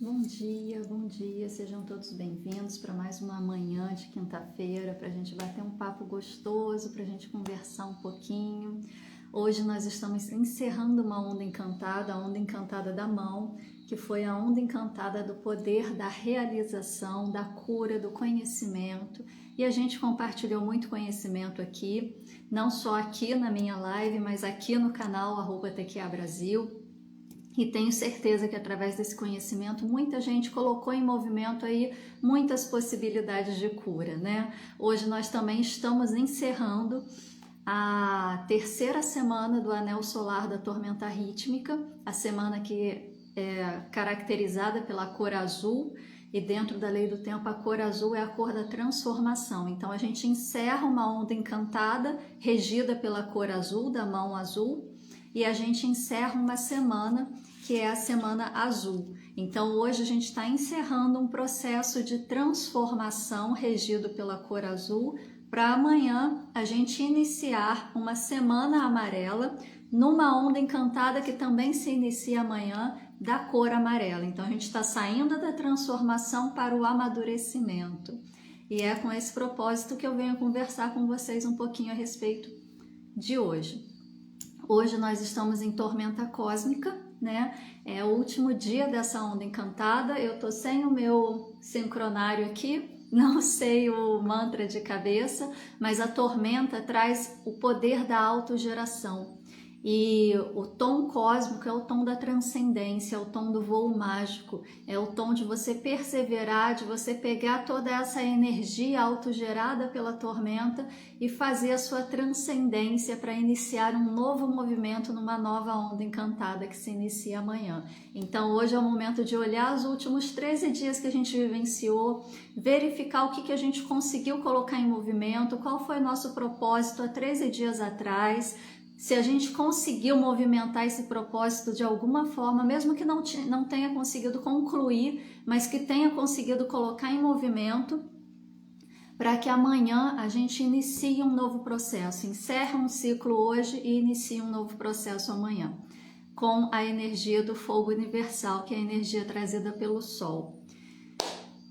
Bom dia, sejam todos bem-vindos para mais uma manhã de quinta-feira, para a gente bater um papo gostoso, para a gente conversar um pouquinho. Hoje nós estamos encerrando uma onda encantada, a onda encantada da mão, que foi a onda encantada do poder da realização, da cura, do conhecimento. E a gente compartilhou muito conhecimento aqui, não só aqui na minha live, mas aqui no canal @TQA Brasil. E tenho certeza que através desse conhecimento muita gente colocou em movimento aí muitas possibilidades de cura, né? Hoje nós também estamos encerrando a terceira semana do Anel Solar da Tormenta Rítmica, a semana que é caracterizada pela cor azul, e dentro da lei do tempo a cor azul é a cor da transformação. Então a gente encerra uma onda encantada regida pela cor azul, da mão azul, e a gente encerra uma semana que é a semana azul. Então hoje a gente está encerrando um processo de transformação regido pela cor azul, para amanhã a gente iniciar uma semana amarela numa onda encantada que também se inicia amanhã da cor amarela. Então a gente está saindo da transformação para o amadurecimento. E é com esse propósito que eu venho conversar com vocês um pouquinho a respeito de hoje. Hoje nós estamos em tormenta cósmica, né? É o último dia dessa onda encantada. Eu tô sem o meu sincronário aqui, não sei o mantra de cabeça, mas a tormenta traz o poder da autogeração. E o tom cósmico é o tom da transcendência, é o tom do voo mágico, é o tom de você perseverar, de você pegar toda essa energia autogerada pela tormenta e fazer a sua transcendência para iniciar um novo movimento numa nova onda encantada que se inicia amanhã. Então hoje é o momento de olhar os últimos 13 dias que a gente vivenciou, verificar o que a gente conseguiu colocar em movimento, qual foi nosso propósito há 13 dias atrás, se a gente conseguiu movimentar esse propósito de alguma forma, mesmo que não tenha conseguido concluir, mas que tenha conseguido colocar em movimento, para que amanhã a gente inicie um novo processo, encerre um ciclo hoje e inicie um novo processo amanhã, com a energia do fogo universal, que é a energia trazida pelo Sol.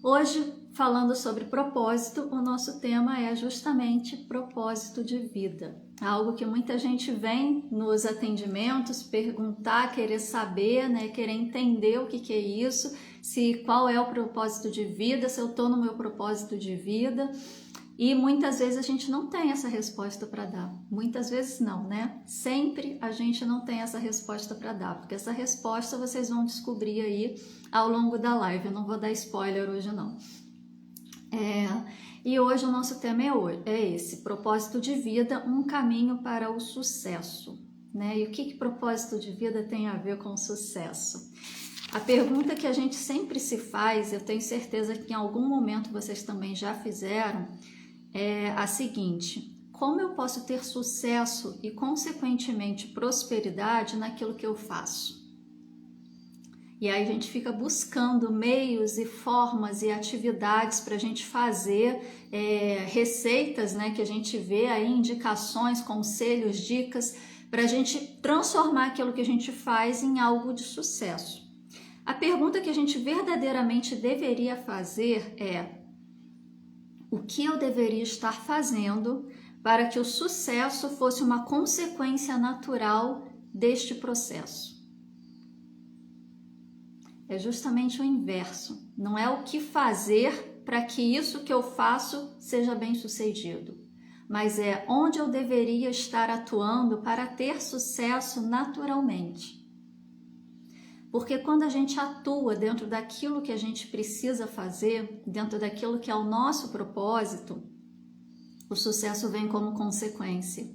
Hoje, falando sobre propósito, o nosso tema é justamente propósito de vida. Algo que muita gente vem nos atendimentos perguntar, querer saber, né, querer entender o que é isso, qual é o propósito de vida, se eu estou no meu propósito de vida. E muitas vezes a gente não tem essa resposta para dar. Muitas vezes não, né? Sempre a gente não tem essa resposta para dar, porque essa resposta vocês vão descobrir aí ao longo da live. Eu não vou dar spoiler hoje não. E hoje o nosso tema é esse, propósito de vida, um caminho para o sucesso, né? E o que propósito de vida tem a ver com sucesso? A pergunta que a gente sempre se faz, eu tenho certeza que em algum momento vocês também já fizeram, é a seguinte: como eu posso ter sucesso e consequentemente prosperidade naquilo que eu faço? E aí a gente fica buscando meios e formas e atividades para a gente fazer, receitas, né, que a gente vê aí, indicações, conselhos, dicas, para a gente transformar aquilo que a gente faz em algo de sucesso. A pergunta que a gente verdadeiramente deveria fazer é: o que eu deveria estar fazendo para que o sucesso fosse uma consequência natural deste processo? É justamente o inverso. Não é o que fazer para que isso que eu faço seja bem sucedido, mas é onde eu deveria estar atuando para ter sucesso naturalmente. Porque quando a gente atua dentro daquilo que a gente precisa fazer, dentro daquilo que é o nosso propósito, o sucesso vem como consequência.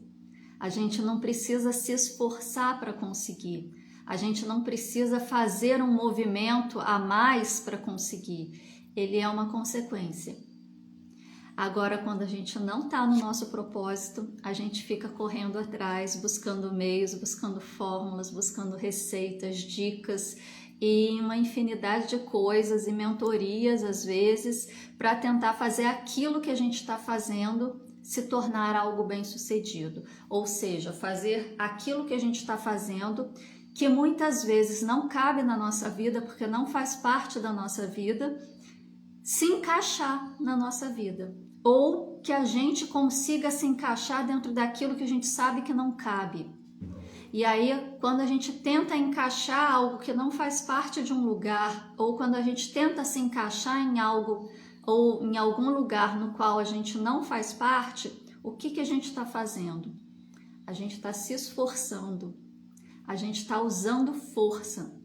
A gente não precisa se esforçar para conseguir. A gente não precisa fazer um movimento a mais para conseguir. Ele é uma consequência. Agora, quando a gente não está no nosso propósito, a gente fica correndo atrás, buscando meios, buscando fórmulas, buscando receitas, dicas e uma infinidade de coisas e mentorias, às vezes, para tentar fazer aquilo que a gente está fazendo se tornar algo bem sucedido. Ou seja, fazer aquilo que a gente está fazendo que muitas vezes não cabe na nossa vida, porque não faz parte da nossa vida, se encaixar na nossa vida. Ou que a gente consiga se encaixar dentro daquilo que a gente sabe que não cabe. E aí, quando a gente tenta encaixar algo que não faz parte de um lugar, ou quando a gente tenta se encaixar em algo ou em algum lugar no qual a gente não faz parte, o que a gente está fazendo? A gente está se esforçando, a gente está usando força.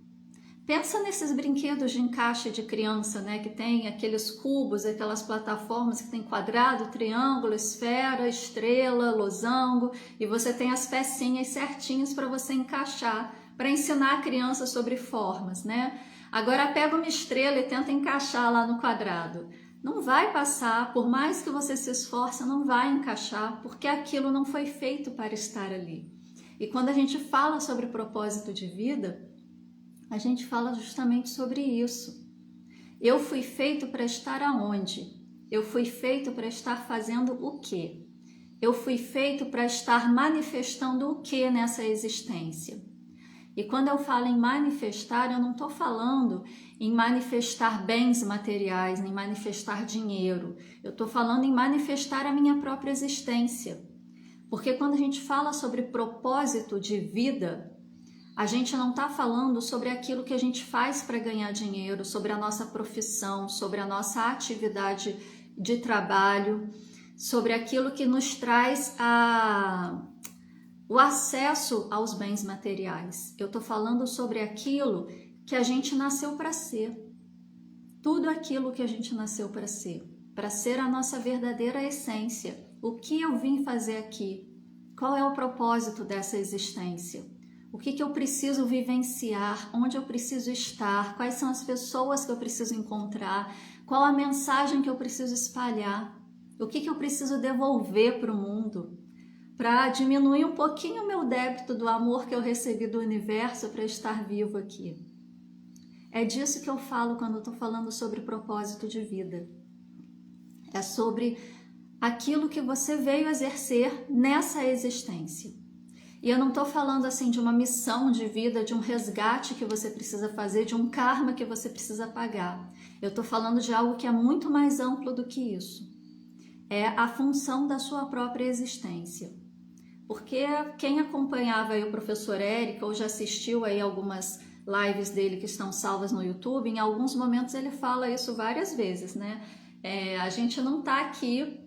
Pensa nesses brinquedos de encaixe de criança, né? Que tem aqueles cubos, aquelas plataformas que tem quadrado, triângulo, esfera, estrela, losango, e você tem as pecinhas certinhas para você encaixar, para ensinar a criança sobre formas, né? Agora pega uma estrela e tenta encaixar lá no quadrado. Não vai passar, por mais que você se esforce, não vai encaixar, porque aquilo não foi feito para estar ali. E quando a gente fala sobre propósito de vida, a gente fala justamente sobre isso. Eu fui feito para estar aonde? Eu fui feito para estar fazendo o quê? Eu fui feito para estar manifestando o quê nessa existência? E quando eu falo em manifestar, eu não estou falando em manifestar bens materiais, nem manifestar dinheiro. Eu estou falando em manifestar a minha própria existência. Porque quando a gente fala sobre propósito de vida, a gente não está falando sobre aquilo que a gente faz para ganhar dinheiro, sobre a nossa profissão, sobre a nossa atividade de trabalho, sobre aquilo que nos traz o acesso aos bens materiais. Eu estou falando sobre aquilo que a gente nasceu para ser. Tudo aquilo que a gente nasceu para ser a nossa verdadeira essência. O que eu vim fazer aqui? Qual é o propósito dessa existência? O que eu preciso vivenciar? Onde eu preciso estar? Quais são as pessoas que eu preciso encontrar? Qual a mensagem que eu preciso espalhar? O que eu preciso devolver para o mundo? Para diminuir um pouquinho o meu débito do amor que eu recebi do universo para estar vivo aqui. É disso que eu falo quando eu estou falando sobre propósito de vida. É sobre aquilo que você veio exercer nessa existência. E eu não estou falando assim de uma missão de vida, de um resgate que você precisa fazer, de um karma que você precisa pagar. Eu estou falando de algo que é muito mais amplo do que isso. É a função da sua própria existência. Porque quem acompanhava aí o professor Érico ou já assistiu aí algumas lives dele que estão salvas no YouTube, em alguns momentos ele fala isso várias vezes, né? A gente não está aqui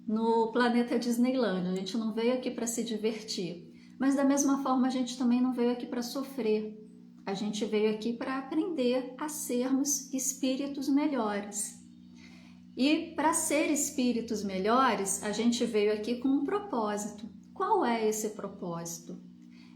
no planeta Disneyland, a gente não veio aqui para se divertir. Mas da mesma forma a gente também não veio aqui para sofrer. A gente veio aqui para aprender a sermos espíritos melhores. E para ser espíritos melhores, a gente veio aqui com um propósito. Qual é esse propósito?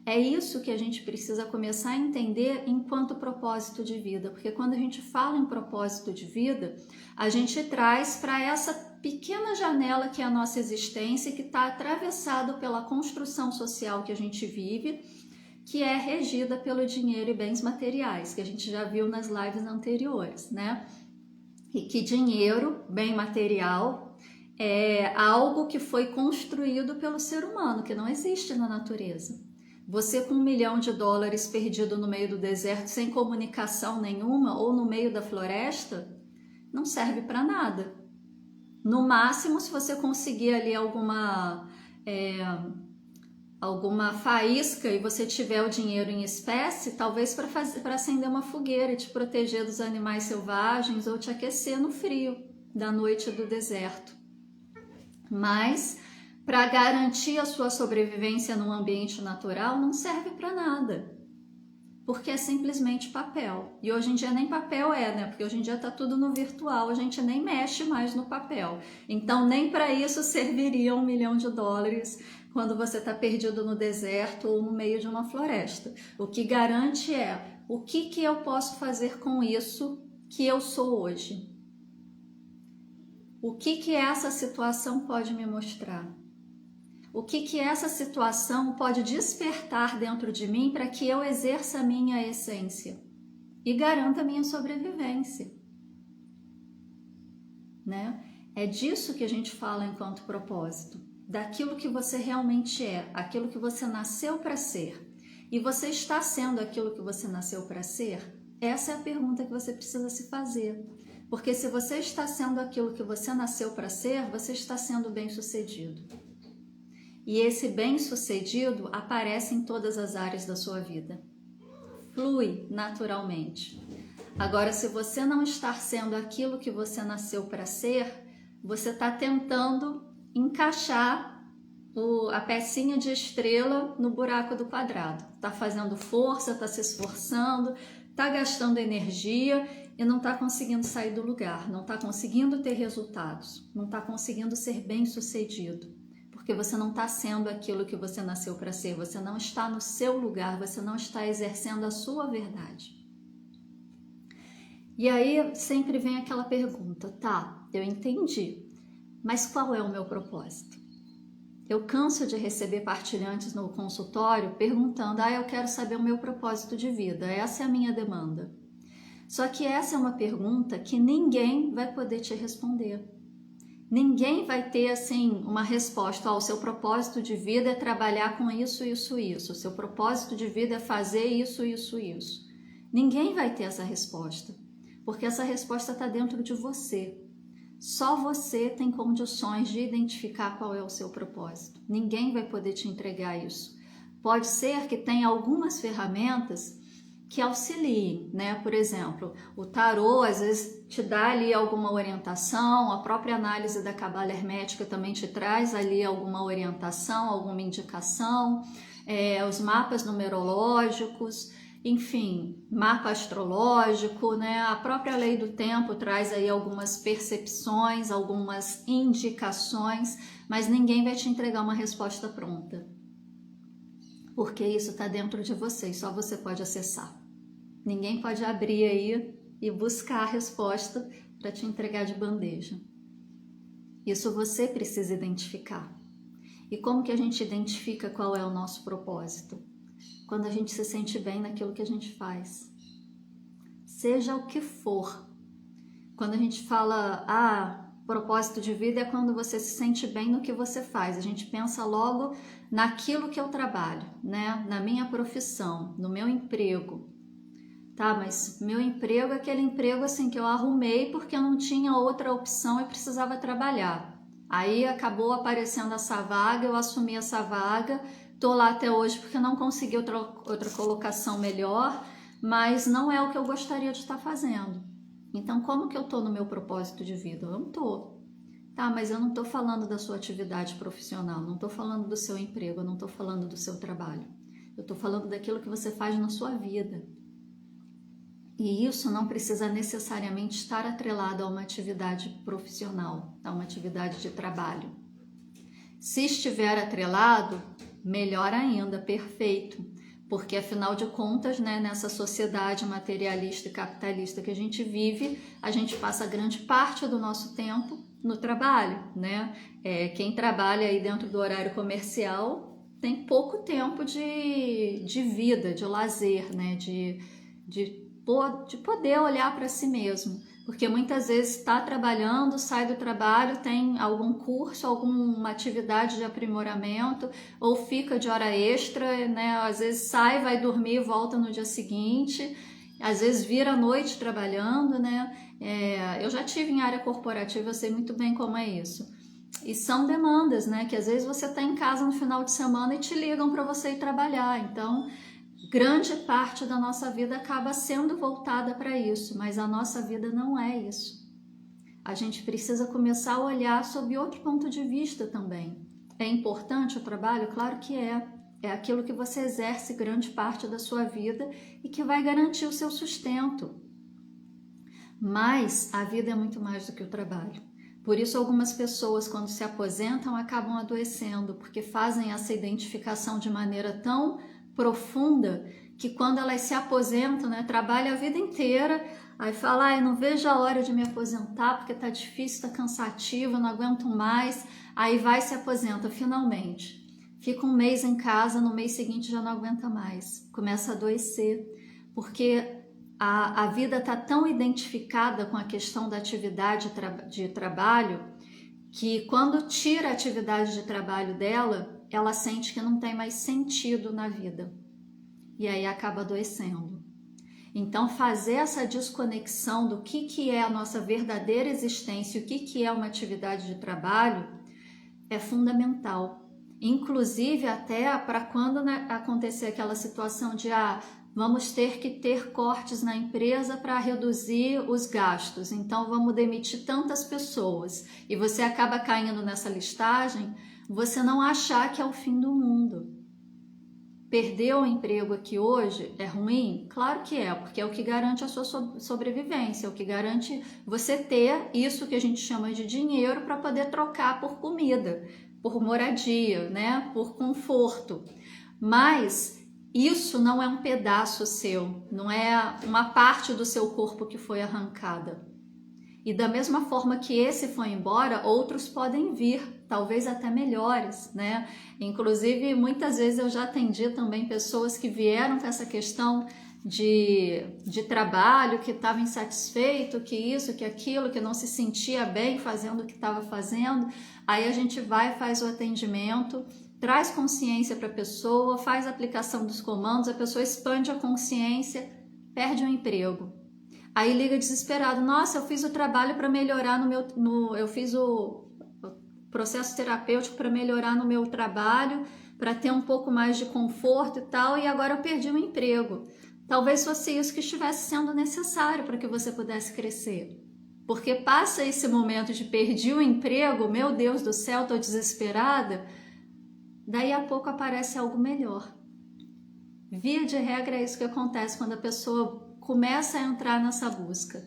É isso que a gente precisa começar a entender enquanto propósito de vida, porque quando a gente fala em propósito de vida, a gente traz para essa pequena janela que é a nossa existência, que está atravessado pela construção social que a gente vive, que é regida pelo dinheiro e bens materiais, que a gente já viu nas lives anteriores, né? E que dinheiro, bem material, é algo que foi construído pelo ser humano, que não existe na natureza. Você com $1 milhão perdido no meio do deserto, sem comunicação nenhuma, ou no meio da floresta, não serve para nada. No máximo, se você conseguir ali alguma faísca e você tiver o dinheiro em espécie, talvez para acender uma fogueira e te proteger dos animais selvagens ou te aquecer no frio da noite do deserto. Mas para garantir a sua sobrevivência num ambiente natural não serve para nada, porque é simplesmente papel. E hoje em dia nem papel né? Porque hoje em dia está tudo no virtual, a gente nem mexe mais no papel. Então nem para isso serviria $1 milhão quando você está perdido no deserto ou no meio de uma floresta. O que garante é o que eu posso fazer com isso que eu sou hoje. O que essa situação pode me mostrar? O que essa situação pode despertar dentro de mim para que eu exerça a minha essência e garanta a minha sobrevivência, né? É disso que a gente fala enquanto propósito, daquilo que você realmente é, aquilo que você nasceu para ser. E você está sendo aquilo que você nasceu para ser? Essa é a pergunta que você precisa se fazer. Porque se você está sendo aquilo que você nasceu para ser, você está sendo bem-sucedido. E esse bem-sucedido aparece em todas as áreas da sua vida. Flui naturalmente. Agora, se você não está sendo aquilo que você nasceu para ser, você está tentando encaixar a pecinha de estrela no buraco do quadrado. Está fazendo força, está se esforçando, está gastando energia e não está conseguindo sair do lugar, não está conseguindo ter resultados, não está conseguindo ser bem-sucedido, porque você não está sendo aquilo que você nasceu para ser, você não está no seu lugar, você não está exercendo a sua verdade. E aí sempre vem aquela pergunta, tá, eu entendi, mas qual é o meu propósito? Eu canso de receber partilhantes no consultório perguntando, eu quero saber o meu propósito de vida, essa é a minha demanda. Só que essa é uma pergunta que ninguém vai poder te responder. Ninguém vai ter assim uma resposta, o seu propósito de vida é trabalhar com isso, isso, isso. O seu propósito de vida é fazer isso, isso, isso. Ninguém vai ter essa resposta, porque essa resposta está dentro de você. Só você tem condições de identificar qual é o seu propósito. Ninguém vai poder te entregar isso. Pode ser que tenha algumas ferramentas que auxiliem, né? Por exemplo, o tarô às vezes te dá ali alguma orientação, a própria análise da cabala hermética também te traz ali alguma orientação, alguma indicação, os mapas numerológicos, enfim, mapa astrológico, né? A própria lei do tempo traz aí algumas percepções, algumas indicações, mas ninguém vai te entregar uma resposta pronta. Porque isso está dentro de você e só você pode acessar. Ninguém pode abrir aí e buscar a resposta para te entregar de bandeja. Isso você precisa identificar. E como que a gente identifica qual é o nosso propósito? Quando a gente se sente bem naquilo que a gente faz. Seja o que for. Quando a gente fala, propósito de vida é quando você se sente bem no que você faz. A gente pensa logo naquilo que eu trabalho, né? Na minha profissão, no meu emprego. Tá, mas meu emprego é aquele emprego assim que eu arrumei porque eu não tinha outra opção e precisava trabalhar. Aí acabou aparecendo essa vaga, eu assumi essa vaga, tô lá até hoje porque não consegui outra colocação melhor, mas não é o que eu gostaria de estar fazendo. Então, como que eu tô no meu propósito de vida? Eu não tô. Tá, mas eu não tô falando da sua atividade profissional, não tô falando do seu emprego, eu não tô falando do seu trabalho. Eu tô falando daquilo que você faz na sua vida. E isso não precisa necessariamente estar atrelado a uma atividade profissional, a uma atividade de trabalho. Se estiver atrelado, melhor ainda, perfeito. Porque afinal de contas, né, nessa sociedade materialista e capitalista que a gente vive, a gente passa grande parte do nosso tempo no trabalho, né? Quem trabalha aí dentro do horário comercial tem pouco tempo de vida, de lazer, né? De poder olhar para si mesmo, porque muitas vezes está trabalhando, sai do trabalho, tem algum curso, alguma atividade de aprimoramento, ou fica de hora extra, né? Às vezes sai, vai dormir e volta no dia seguinte, às vezes vira a noite trabalhando, né? Eu já tive em área corporativa, eu sei muito bem como é isso. E são demandas, né? Que às vezes você está em casa no final de semana e te ligam para você ir trabalhar, então grande parte da nossa vida acaba sendo voltada para isso, mas a nossa vida não é isso. A gente precisa começar a olhar sob outro ponto de vista também. É importante o trabalho? Claro que é. É aquilo que você exerce grande parte da sua vida e que vai garantir o seu sustento. Mas a vida é muito mais do que o trabalho. Por isso algumas pessoas, quando se aposentam, acabam adoecendo, porque fazem essa identificação de maneira tão profunda que quando elas se aposentam, né, trabalham a vida inteira, aí fala, eu não vejo a hora de me aposentar porque tá difícil, tá cansativo, eu não aguento mais, aí vai e se aposenta finalmente. Fica um mês em casa, no mês seguinte já não aguenta mais, começa a adoecer, porque a vida está tão identificada com a questão da atividade de trabalho que quando tira a atividade de trabalho dela, ela sente que não tem mais sentido na vida. e aí acaba adoecendo. Então, fazer essa desconexão do que é a nossa verdadeira existência e o que é uma atividade de trabalho é fundamental. Inclusive até para quando, né, acontecer aquela situação de vamos ter que ter cortes na empresa para reduzir os gastos, então vamos demitir tantas pessoas, e você acaba caindo nessa listagem, você não achar que é o fim do mundo. Perder o emprego aqui hoje é ruim? Claro que é, porque é o que garante a sua sobrevivência, é o que garante você ter isso que a gente chama de dinheiro para poder trocar por comida, por moradia, né? Por conforto. Mas isso não é um pedaço seu, não é uma parte do seu corpo que foi arrancada. E da mesma forma que esse foi embora, outros podem vir, talvez até melhores, né? Inclusive, muitas vezes eu já atendi também pessoas que vieram com essa questão de trabalho, que estava insatisfeito, que isso, que aquilo, que não se sentia bem fazendo o que estava fazendo. Aí a gente vai, faz o atendimento, traz consciência para a pessoa, faz a aplicação dos comandos, a pessoa expande a consciência, perde o emprego. Aí liga desesperado, nossa, eu fiz o trabalho para melhorar eu fiz o processo terapêutico para melhorar no meu trabalho, para ter um pouco mais de conforto e tal, e agora eu perdi o emprego. Talvez fosse isso que estivesse sendo necessário para que você pudesse crescer. Porque passa esse momento de perdi o emprego, meu Deus do céu, estou desesperada, daí a pouco aparece algo melhor. Via de regra é isso que acontece quando a pessoa começa a entrar nessa busca,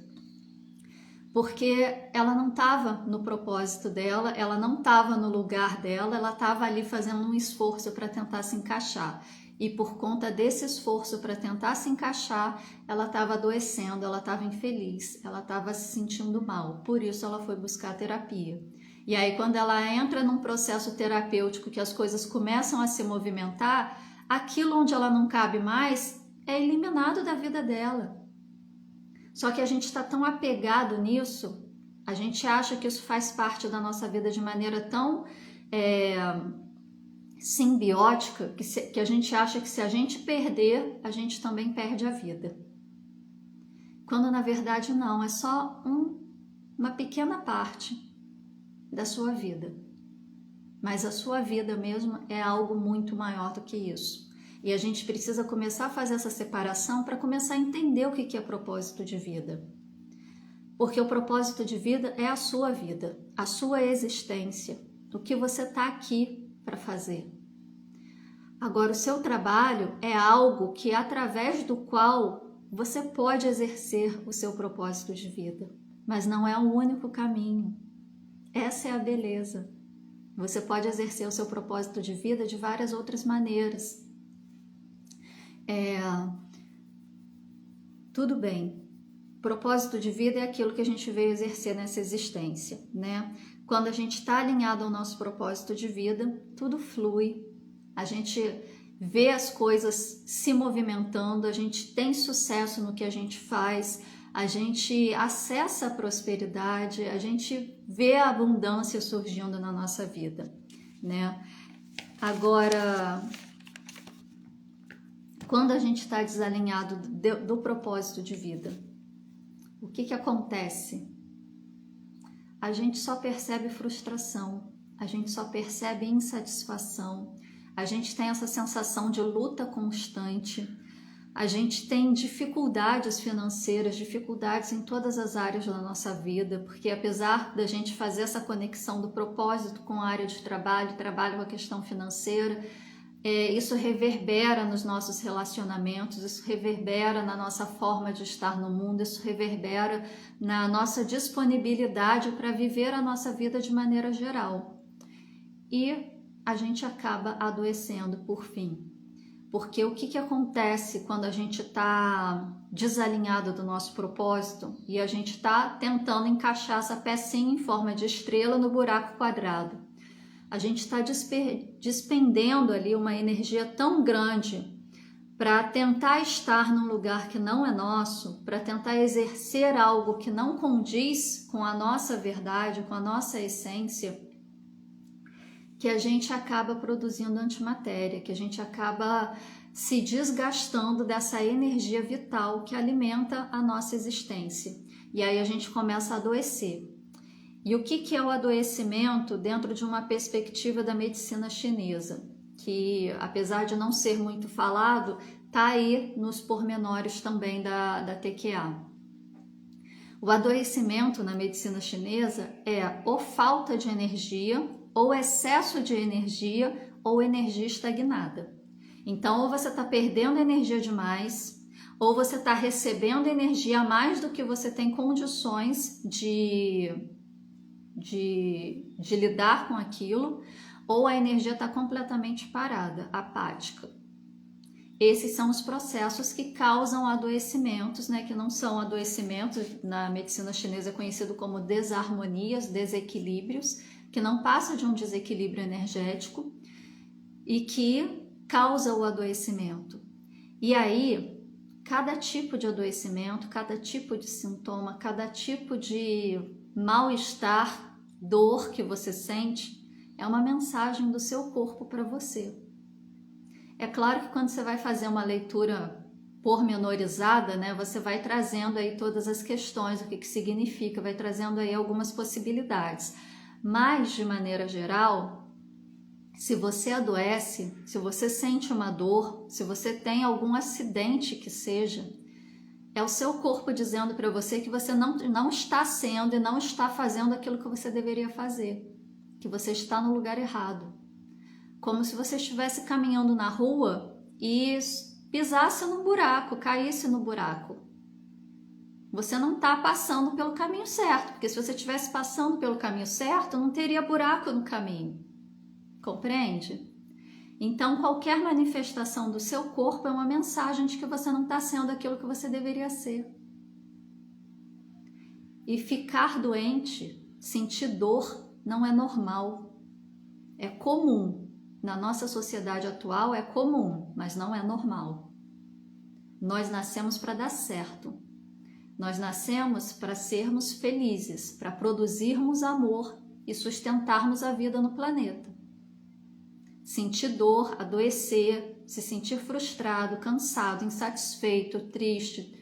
porque ela não estava no propósito dela, ela não estava no lugar dela, ela estava ali fazendo um esforço para tentar se encaixar, e por conta desse esforço para tentar se encaixar, ela estava adoecendo, ela estava infeliz, ela estava se sentindo mal, por isso ela foi buscar terapia. E aí quando ela entra num processo terapêutico que as coisas começam a se movimentar, aquilo onde ela não cabe mais é eliminado da vida dela. Só que a gente está tão apegado nisso, a gente acha que isso faz parte da nossa vida de maneira tão simbiótica, que a gente acha que se a gente perder, a gente também perde a vida. Quando na verdade não, é só uma pequena parte da sua vida. Mas a sua vida mesmo é algo muito maior do que isso. E a gente precisa começar a fazer essa separação para começar a entender o que é propósito de vida. Porque o propósito de vida é a sua existência, o que você está aqui para fazer. Agora, o seu trabalho é algo que, através do qual você pode exercer o seu propósito de vida, mas não é o único caminho. Essa é a beleza. Você pode exercer o seu propósito de vida de várias outras maneiras. Tudo bem, propósito de vida é aquilo que a gente veio exercer nessa existência, né? Quando a gente está alinhado ao nosso propósito de vida, tudo flui, a gente vê as coisas se movimentando, a gente tem sucesso no que a gente faz, a gente acessa a prosperidade, a gente vê a abundância surgindo na nossa vida, né? Agora, quando a gente está desalinhado do propósito de vida, o que acontece? A gente só percebe frustração, a gente só percebe insatisfação, a gente tem essa sensação de luta constante, a gente tem dificuldades financeiras, dificuldades em todas as áreas da nossa vida, porque apesar da gente fazer essa conexão do propósito com a área de trabalho com a questão financeira, isso reverbera nos nossos relacionamentos, isso reverbera na nossa forma de estar no mundo, isso reverbera na nossa disponibilidade para viver a nossa vida de maneira geral. E a gente acaba adoecendo por fim. Porque o que acontece quando a gente está desalinhado do nosso propósito e a gente está tentando encaixar essa pecinha em forma de estrela no buraco quadrado? A gente está despendendo ali uma energia tão grande para tentar estar num lugar que não é nosso, para tentar exercer algo que não condiz com a nossa verdade, com a nossa essência, que a gente acaba produzindo antimatéria, que a gente acaba se desgastando dessa energia vital que alimenta a nossa existência. E aí a gente começa a adoecer. E o que é o adoecimento dentro de uma perspectiva da medicina chinesa? Que, apesar de não ser muito falado, está aí nos pormenores também da TQA. O adoecimento na medicina chinesa é ou falta de energia, ou excesso de energia, ou energia estagnada. Então, ou você está perdendo energia demais, ou você está recebendo energia a mais do que você tem condições de lidar com aquilo, ou a energia está completamente parada, apática. Esses são os processos que causam adoecimentos, né, que não são adoecimentos, na medicina chinesa é conhecido como desarmonias, desequilíbrios, que não passa de um desequilíbrio energético e que causa o adoecimento. E aí, cada tipo de adoecimento, cada tipo de sintoma, cada tipo de mal-estar, dor que você sente, é uma mensagem do seu corpo para você. É claro que quando você vai fazer uma leitura pormenorizada, né, você vai trazendo aí todas as questões, o que significa, vai trazendo aí algumas possibilidades. Mas, de maneira geral, se você adoece, se você sente uma dor, se você tem algum acidente que seja, é o seu corpo dizendo para você que você não está sendo e não está fazendo aquilo que você deveria fazer, que você está no lugar errado. Como se você estivesse caminhando na rua e pisasse no buraco, caísse no buraco. Você não está passando pelo caminho certo, porque se você estivesse passando pelo caminho certo, não teria buraco no caminho. Compreende? Então, qualquer manifestação do seu corpo é uma mensagem de que você não está sendo aquilo que você deveria ser. E ficar doente, sentir dor, não é normal. É comum. Na nossa sociedade atual é comum, mas não é normal. Nós nascemos para dar certo. Nós nascemos para sermos felizes, para produzirmos amor e sustentarmos a vida no planeta. Sentir dor, adoecer, se sentir frustrado, cansado, insatisfeito, triste,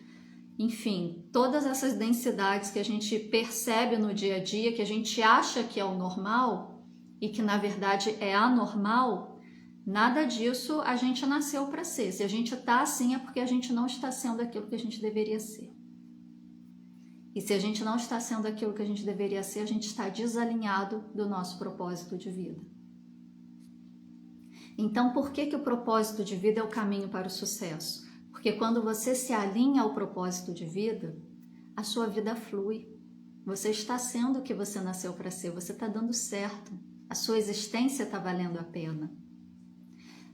enfim, todas essas densidades que a gente percebe no dia a dia, que a gente acha que é o normal e que na verdade é anormal, nada disso a gente nasceu para ser. Se a gente está assim é porque a gente não está sendo aquilo que a gente deveria ser. E se a gente não está sendo aquilo que a gente deveria ser, a gente está desalinhado do nosso propósito de vida. Então, por que o propósito de vida é o caminho para o sucesso? Porque quando você se alinha ao propósito de vida, a sua vida flui. Você está sendo o que você nasceu para ser, você está dando certo. A sua existência está valendo a pena.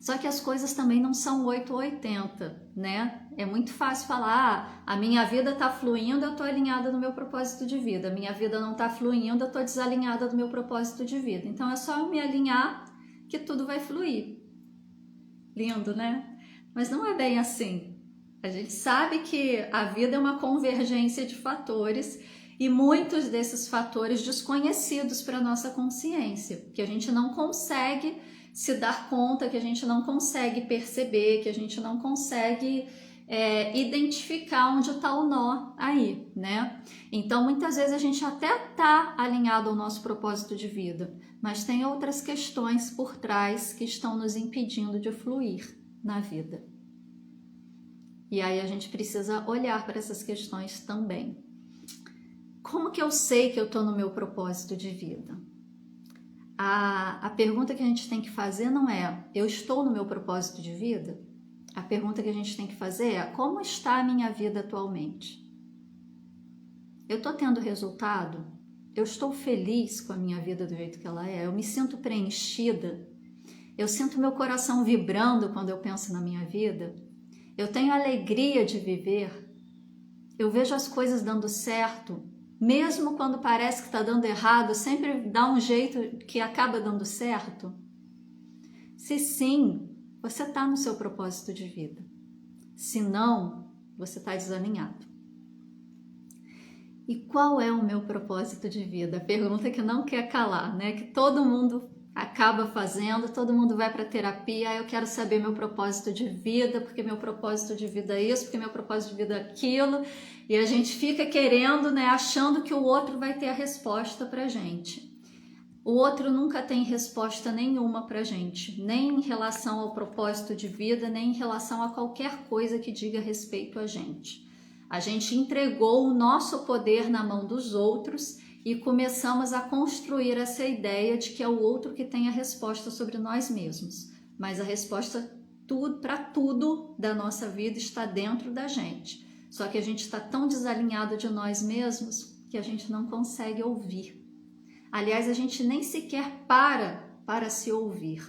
Só que as coisas também não são 8 ou 80, né? É muito fácil falar, a minha vida está fluindo, eu estou alinhada no meu propósito de vida. A minha vida não está fluindo, eu estou desalinhada do meu propósito de vida. Então é só eu me alinhar que tudo vai fluir. Lindo, né? Mas não é bem assim. A gente sabe que a vida é uma convergência de fatores e muitos desses fatores desconhecidos para a nossa consciência, que a gente não consegue se dar conta, que a gente não consegue perceber, que a gente não consegue identificar onde está o nó aí, né? Então, muitas vezes a gente até está alinhado ao nosso propósito de vida, mas tem outras questões por trás que estão nos impedindo de fluir na vida. E aí a gente precisa olhar para essas questões também. Como que eu sei que eu estou no meu propósito de vida? A pergunta que a gente tem que fazer não é, eu estou no meu propósito de vida? A pergunta que a gente tem que fazer é, como está a minha vida atualmente? Eu estou tendo resultado? Eu estou feliz com a minha vida do jeito que ela é? Eu me sinto preenchida? Eu sinto meu coração vibrando quando eu penso na minha vida? Eu tenho alegria de viver? Eu vejo as coisas dando certo? Mesmo quando parece que está dando errado, sempre dá um jeito que acaba dando certo? Se sim, você está no seu propósito de vida. Se não, você está desalinhado. E qual é o meu propósito de vida? A pergunta que não quer calar, né? Que todo mundo acaba fazendo, todo mundo vai para terapia, eu quero saber meu propósito de vida, porque meu propósito de vida é isso, porque meu propósito de vida é aquilo, e a gente fica querendo, né, achando que o outro vai ter a resposta pra gente. O outro nunca tem resposta nenhuma pra gente, nem em relação ao propósito de vida, nem em relação a qualquer coisa que diga respeito a gente. A gente entregou o nosso poder na mão dos outros e começamos a construir essa ideia de que é o outro que tem a resposta sobre nós mesmos. Mas a resposta para tudo da nossa vida está dentro da gente. Só que a gente está tão desalinhado de nós mesmos que a gente não consegue ouvir. Aliás, a gente nem sequer para se ouvir.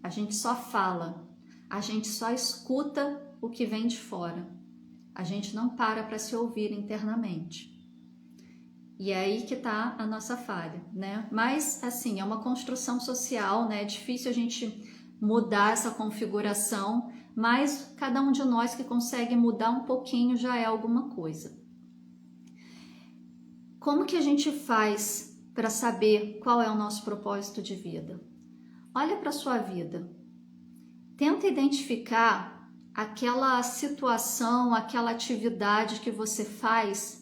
A gente só fala, a gente só escuta o que vem de fora. A gente não para se ouvir internamente. E é aí que está a nossa falha, né? Mas, assim, é uma construção social, né? É difícil a gente mudar essa configuração, mas cada um de nós que consegue mudar um pouquinho já é alguma coisa. Como que a gente faz para saber qual é o nosso propósito de vida? Olha para a sua vida. Tenta identificar aquela situação, aquela atividade que você faz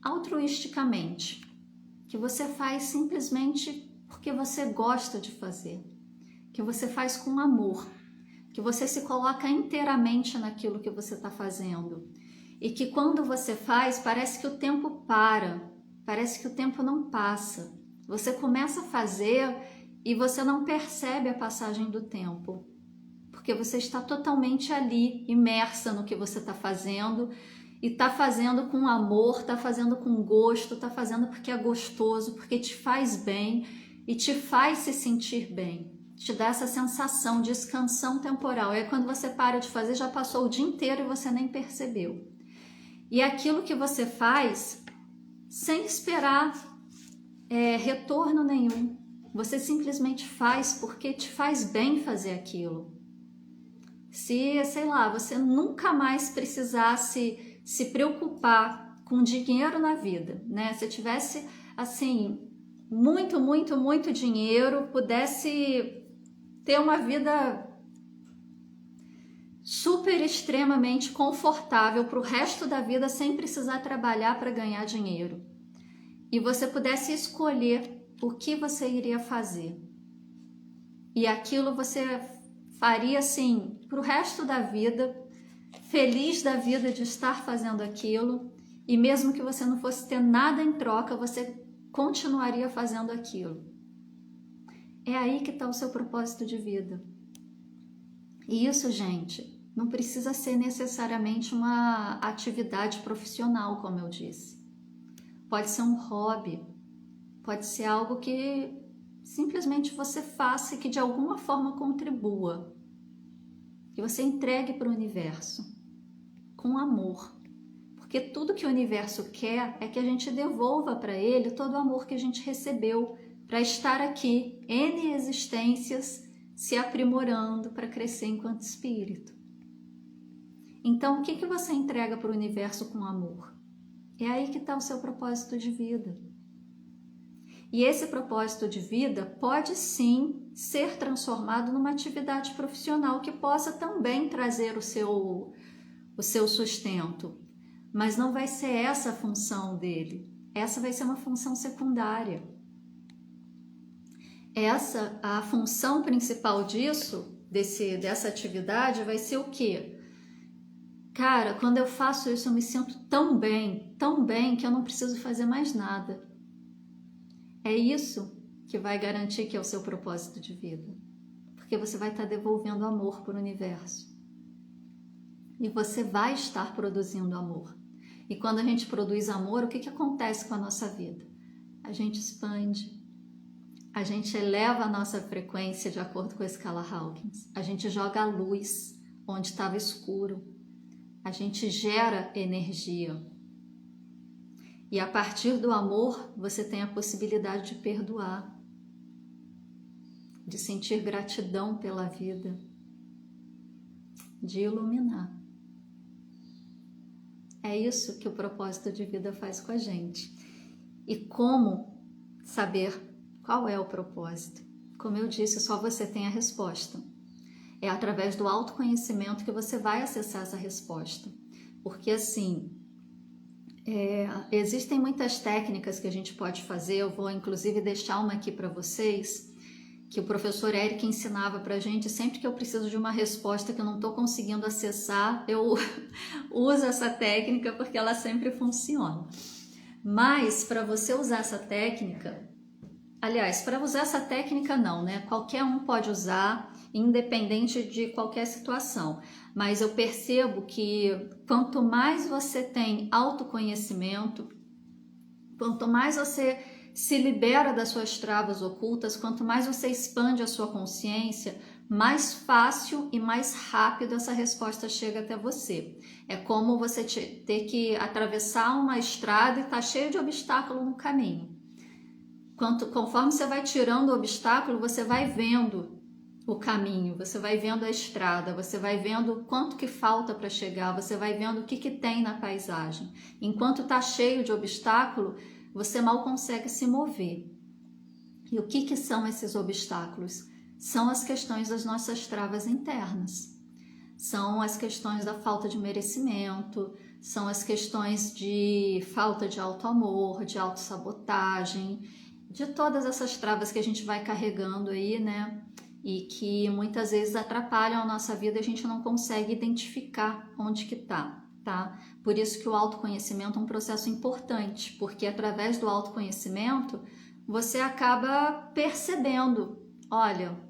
altruisticamente, que você faz simplesmente porque você gosta de fazer, que você faz com amor, que você se coloca inteiramente naquilo que você está fazendo e que quando você faz parece que o tempo para, parece que o tempo não passa. Você começa a fazer e você não percebe a passagem do tempo, porque você está totalmente ali, imersa no que você está fazendo. E tá fazendo com amor, tá fazendo com gosto, tá fazendo porque é gostoso, porque te faz bem e te faz se sentir bem. Te dá essa sensação de expansão temporal. É quando você para de fazer, já passou o dia inteiro e você nem percebeu. E aquilo que você faz, sem esperar retorno nenhum. Você simplesmente faz porque te faz bem fazer aquilo. Se, sei lá, você nunca mais precisasse se preocupar com dinheiro na vida, né? Se tivesse, assim, muito dinheiro, pudesse ter uma vida super extremamente confortável para o resto da vida sem precisar trabalhar para ganhar dinheiro. E você pudesse escolher o que você iria fazer. E aquilo você faria, assim, para o resto da vida, feliz da vida de estar fazendo aquilo, e mesmo que você não fosse ter nada em troca, você continuaria fazendo aquilo. É aí que está o seu propósito de vida. E isso, gente, não precisa ser necessariamente uma atividade profissional, como eu disse. Pode ser um hobby, pode ser algo que simplesmente você faça e que de alguma forma contribua, que você entregue para o universo. Com amor, porque tudo que o universo quer é que a gente devolva para ele todo o amor que a gente recebeu para estar aqui, N existências, se aprimorando para crescer enquanto espírito. Então, o que você entrega para o universo com amor? É aí que está o seu propósito de vida. E esse propósito de vida pode sim ser transformado numa atividade profissional que possa também trazer o seu sustento, mas não vai ser essa a função dele. Essa vai ser uma função secundária. A função principal dessa atividade vai ser o quê? Cara, quando eu faço isso eu me sinto tão bem que eu não preciso fazer mais nada. É isso que vai garantir que é o seu propósito de vida, porque você vai estar devolvendo amor para o universo. E você vai estar produzindo amor. E quando a gente produz amor, o que acontece com a nossa vida? A gente expande, a gente eleva a nossa frequência de acordo com a escala Hawkins, a gente joga a luz onde estava escuro, a gente gera energia. E a partir do amor, você tem a possibilidade de perdoar, de sentir gratidão pela vida, de iluminar. É isso que o propósito de vida faz com a gente. E como saber Qual é o propósito? Como eu disse, só você tem a resposta. É através do autoconhecimento que você vai acessar essa resposta. Porque assim, existem muitas técnicas que a gente pode fazer, eu vou inclusive deixar uma aqui para vocês, que o professor Eric ensinava pra gente. Sempre que eu preciso de uma resposta que eu não estou conseguindo acessar, eu uso essa técnica porque ela sempre funciona. Mas para você usar essa técnica, aliás, para usar essa técnica não, né? Qualquer um pode usar, independente de qualquer situação. Mas eu percebo que quanto mais você tem autoconhecimento, quanto mais você se libera das suas travas ocultas, quanto mais você expande a sua consciência, mais fácil e mais rápido essa resposta chega até você. É como você ter que atravessar uma estrada e tá cheio de obstáculo no caminho. Conforme você vai tirando o obstáculo, você vai vendo o caminho, você vai vendo a estrada, você vai vendo o quanto que falta para chegar, você vai vendo o que tem na paisagem. Enquanto está cheio de obstáculo, você mal consegue se mover. E o que são esses obstáculos? São as questões das nossas travas internas. São as questões da falta de merecimento, são as questões de falta de autoamor, de autossabotagem, de todas essas travas que a gente vai carregando aí, né? E que muitas vezes atrapalham a nossa vida e a gente não consegue identificar onde que tá? Por isso que o autoconhecimento é um processo importante, porque através do autoconhecimento você acaba percebendo, olha,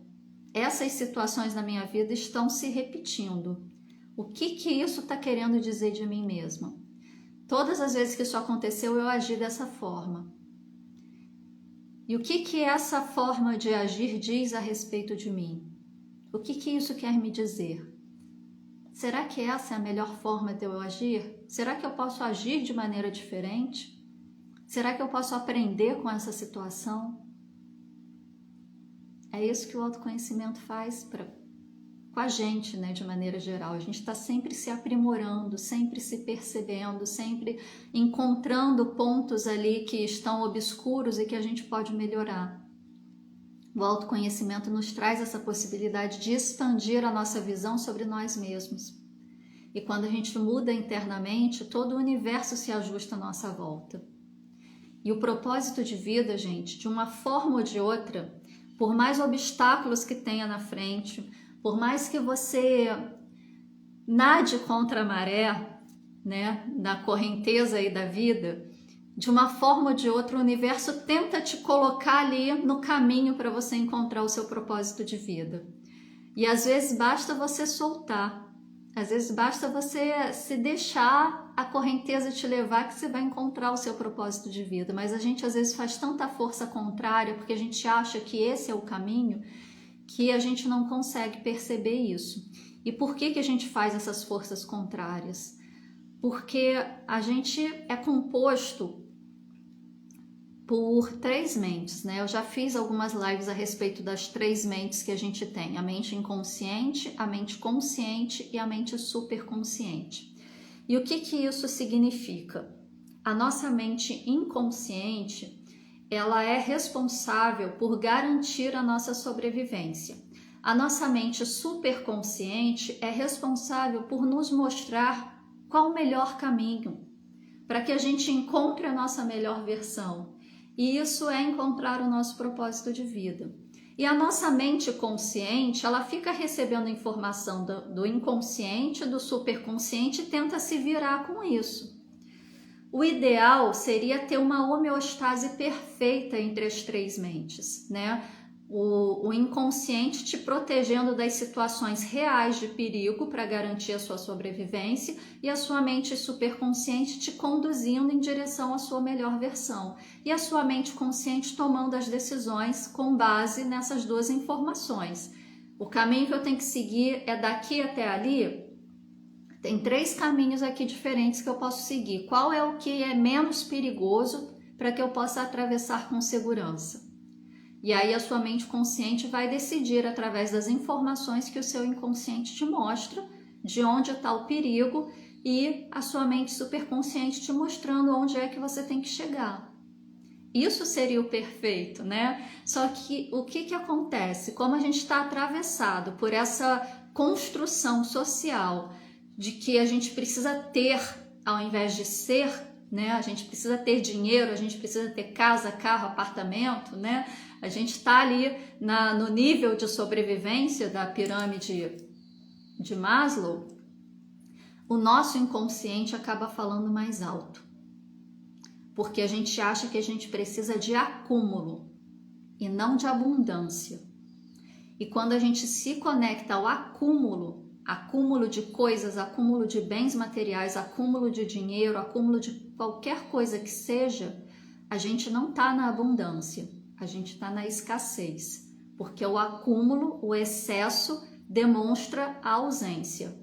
essas situações na minha vida estão se repetindo. O que isso está querendo dizer de mim mesma? Todas as vezes que isso aconteceu, eu agi dessa forma. E o que essa forma de agir diz a respeito de mim? O que isso quer me dizer? Será que essa é a melhor forma de eu agir? Será que eu posso agir de maneira diferente? Será que eu posso aprender com essa situação? É isso que o autoconhecimento faz com a gente, né, de maneira geral. A gente está sempre se aprimorando, sempre se percebendo, sempre encontrando pontos ali que estão obscuros e que a gente pode melhorar. O autoconhecimento nos traz essa possibilidade de expandir a nossa visão sobre nós mesmos. E quando a gente muda internamente, todo o universo se ajusta à nossa volta. E o propósito de vida, gente, de uma forma ou de outra, por mais obstáculos que tenha na frente, por mais que você nade contra a maré, né, na correnteza aí da vida, de uma forma ou de outra o universo tenta te colocar ali no caminho para você encontrar o seu propósito de vida. E às vezes basta você soltar, às vezes basta você se deixar a correnteza te levar que você vai encontrar o seu propósito de vida. Mas a gente às vezes faz tanta força contrária porque a gente acha que esse é o caminho, que a gente não consegue perceber isso. E por que a gente faz essas forças contrárias? Porque a gente é composto por 3 mentes, né? Eu já fiz algumas lives a respeito das 3 mentes que a gente tem: a mente inconsciente, a mente consciente e a mente superconsciente. E o que isso significa? A nossa mente inconsciente, ela é responsável por garantir a nossa sobrevivência. A nossa mente superconsciente é responsável por nos mostrar qual o melhor caminho para que a gente encontre a nossa melhor versão. E isso é encontrar o nosso propósito de vida. E a nossa mente consciente, ela fica recebendo informação do inconsciente, do superconsciente e tenta se virar com isso. O ideal seria ter uma homeostase perfeita entre as 3 mentes, né? O inconsciente te protegendo das situações reais de perigo para garantir a sua sobrevivência e a sua mente superconsciente te conduzindo em direção à sua melhor versão. E a sua mente consciente tomando as decisões com base nessas 2 informações. O caminho que eu tenho que seguir é daqui até ali? Tem 3 caminhos aqui diferentes que eu posso seguir. Qual é o que é menos perigoso para que eu possa atravessar com segurança? E aí a sua mente consciente vai decidir através das informações que o seu inconsciente te mostra, de onde está o perigo, e a sua mente superconsciente te mostrando onde é que você tem que chegar. Isso seria o perfeito, né? Só que o que acontece? Como a gente está atravessado por essa construção social de que a gente precisa ter ao invés de ser, né? A gente precisa ter dinheiro, a gente precisa ter casa, carro, apartamento, né? A gente está ali no nível de sobrevivência da pirâmide de Maslow. O nosso inconsciente acaba falando mais alto, porque a gente acha que a gente precisa de acúmulo e não de abundância. E quando a gente se conecta ao acúmulo de coisas, acúmulo de bens materiais, acúmulo de dinheiro, acúmulo de qualquer coisa que seja, a gente não está na abundância, a gente está na escassez, porque o acúmulo, o excesso, demonstra a ausência.